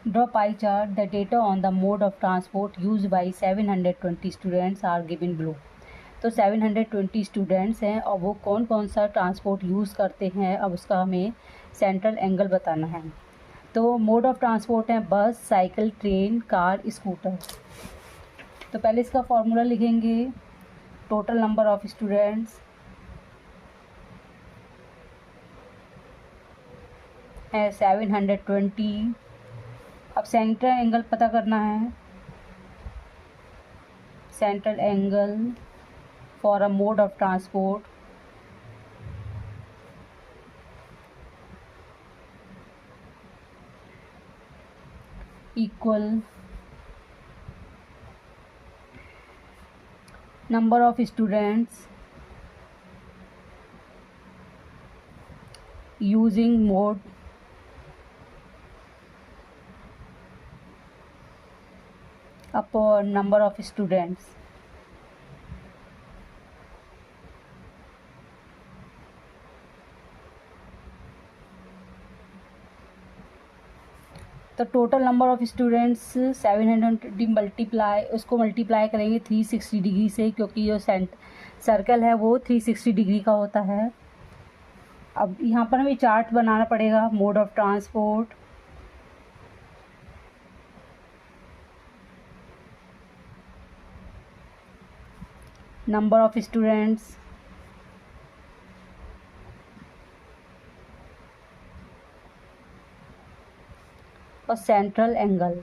Draw pie chart. The data on the mode of transport used by 720 students are given below. तो 720 students हैं और वो कौन कौन सा ट्रांसपोर्ट यूज़ करते हैं, अब उसका हमें सेंट्रल एंगल बताना है। तो मोड ऑफ ट्रांसपोर्ट है बस, साइकिल, ट्रेन, कार, स्कूटर। तो पहले इसका फॉर्मूला लिखेंगे। टोटल नंबर ऑफ स्टूडेंट्स है 720। अब सेंट्रल एंगल पता करना है। Central angle for a mode of transport equal number of students using mode upon number of students. तो total number of students 720 multiply करेंगे 360 डिग्री से, क्योंकि जो सर्कल है वो 360 डिग्री का होता है। अब यहाँ पर हमें चार्ट बनाना पड़ेगा। Mode of transport, number of students, और सेंट्रल एंगल।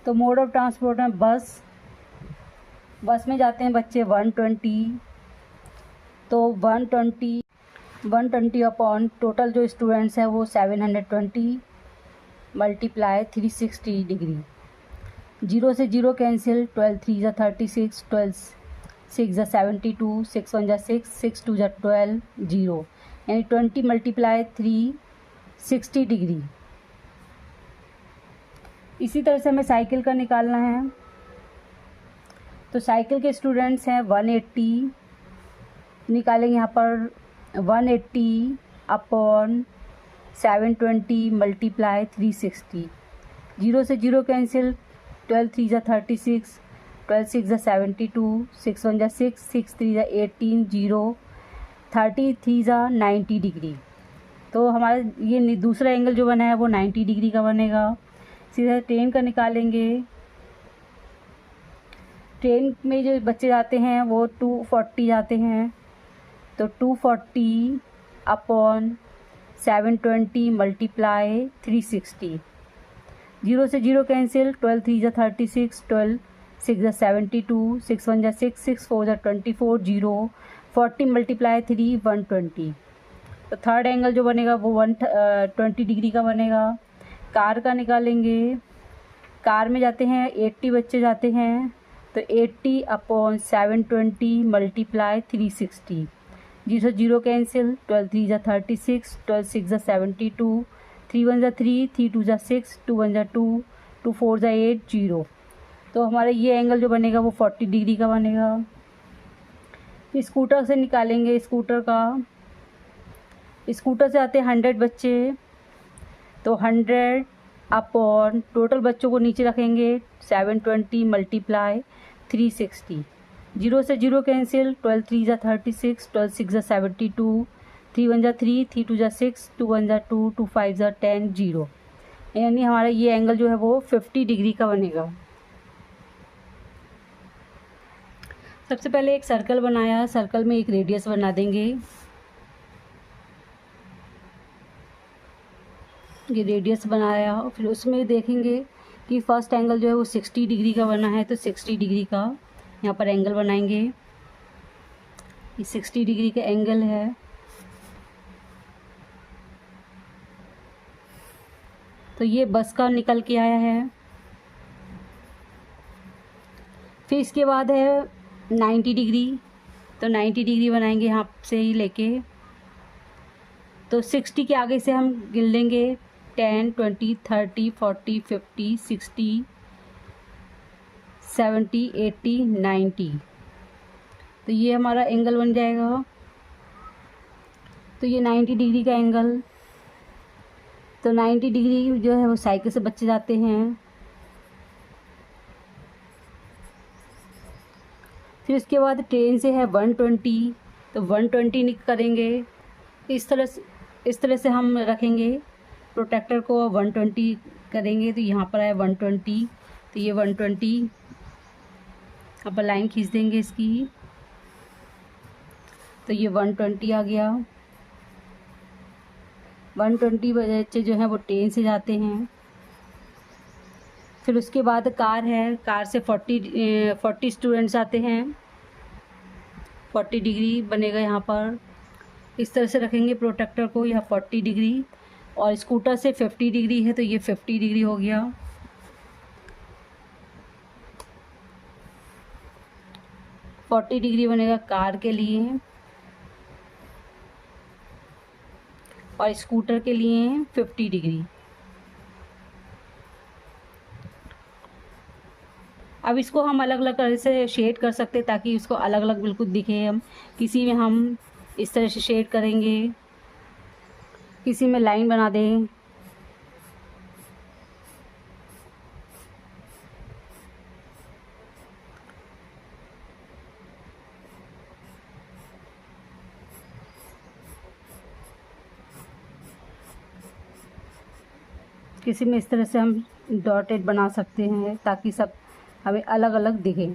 तो मोड ऑफ ट्रांसपोर्ट में बस में जाते हैं बच्चे 120। तो 120 अपॉन टोटल जो स्टूडेंट्स हैं वो 720 मल्टीप्लाई 360 डिग्री। 0 से 0 कैंसिल, 12 3 ज़ा 36, 12 6 ज़ा 72, 6 1 ज़ा 6, 6 2 ज़ा 12, 0, यानी 20 मल्टीप्लाई 360 डिग्री। इसी तरह से हमें साइकिल का निकालना है। तो साइकिल के स्टूडेंट्स हैं 180, निकालेंगे यहाँ पर 180 अपॉन 720 मल्टीप्लाई 360। 0 से 0 कैंसिल, 12 3 ज़ा 36, 12 6 ज़ा 72, 6 1 ज़ा 6, 6 3 ज़ा 18, 0, 33 ज़ा 90 डिग्री। तो हमारा ये दूसरा एंगल जो बना है वो 90 डिग्री का बनेगा। सीधा ट्रेन का निकालेंगे। ट्रेन में जो बच्चे जाते हैं वो 240 जाते हैं। तो 240 अपॉन 720 मल्टीप्लाई 360। 0 से 0 कैंसिल, 12 3 ज़ा 36, 12 6 ज़ा 72, 6 1 ज़ा 6, 6 4 ज़ा 24, 0, 40 मल्टीप्लाई 3 120। तो थर्ड एंगल जो बनेगा वो 120 डिग्री का बनेगा। कार का निकालेंगे। कार में जाते हैं 80 बच्चे जाते हैं। तो 80 अपॉन 720 मल्टीप्लाई 360। 0 0 कैंसिल, 12 3 ज़ा 36, 12 6 ज़ा 72, 3 1 ज़ा 3, 3 2 ज़ा 6, 2 1 ज़ा 2, 2 4 ज़ा 8, 0। तो हमारा ये एंगल जो बनेगा वो 40 डिग्री का बनेगा। फिर स्कूटर से निकालेंगे। स्कूटर से आते हैं 100 बच्चे। तो 100 अपॉन टोटल बच्चों को नीचे रखेंगे 720 मल्टीप्लाई 360। 0 से 0 कैंसिल, 12 3 ज़ा 36, 12 6 ज़ा 72, 3 1 ज़ा 3, 3 2 ज़ा 6, 2 1 ज़ा 2, 2 5 ज़ा 10, 0, यानी हमारा ये एंगल जो है वो 50 डिग्री का बनेगा। सबसे पहले एक सर्कल बनाया। सर्कल में एक रेडियस बना देंगे। ये रेडियस बनाया, फिर उसमें देखेंगे कि फर्स्ट एंगल जो है वो 60 डिग्री का बना है। तो 60 डिग्री का यहाँ पर एंगल बनाएंगे। ये 60 डिग्री का एंगल है। तो ये बस का निकल के आया है। फिर इसके बाद है 90 डिग्री। तो 90 डिग्री बनाएंगे यहाँ से ही लेके। तो 60 के आगे से हम गिन लेंगे 10 20 30 40 50 60 70 80 90। तो ये हमारा एंगल बन जाएगा। तो ये 90 डिग्री का एंगल तो 90 डिग्री जो है वो साइकिल से बच्चे जाते हैं। फिर उसके बाद ट्रेन से है 120, तो 120 करेंगे। इस तरह से हम रखेंगे प्रोटेक्टर को, 120 करेंगे तो यहाँ पर है 120, तो ये 120 अब लाइन खींच देंगे इसकी, तो ये 120 आ गया। 120 बच्चे जो हैं वो ट्रेन से जाते हैं। फिर उसके बाद कार है, कार से 40 स्टूडेंट्स आते हैं। 40 डिग्री बनेगा यहाँ पर, इस तरह से रखेंगे प्रोटेक्टर को, यहाँ 40 डिग्री। और स्कूटर से 50 डिग्री है तो ये 50 डिग्री हो गया। फोर्टी डिग्री बनेगा कार के लिए, और स्कूटर के लिए 50 डिग्री। अब इसको हम अलग अलग तरह से शेड कर सकते हैं ताकि इसको अलग अलग बिल्कुल दिखे। हम किसी में हम इस तरह से शेड करेंगे, किसी में लाइन बना दें। किसी में इस तरह से हम डॉटेड बना सकते हैं ताकि सब हमें अलग अलग दिखे।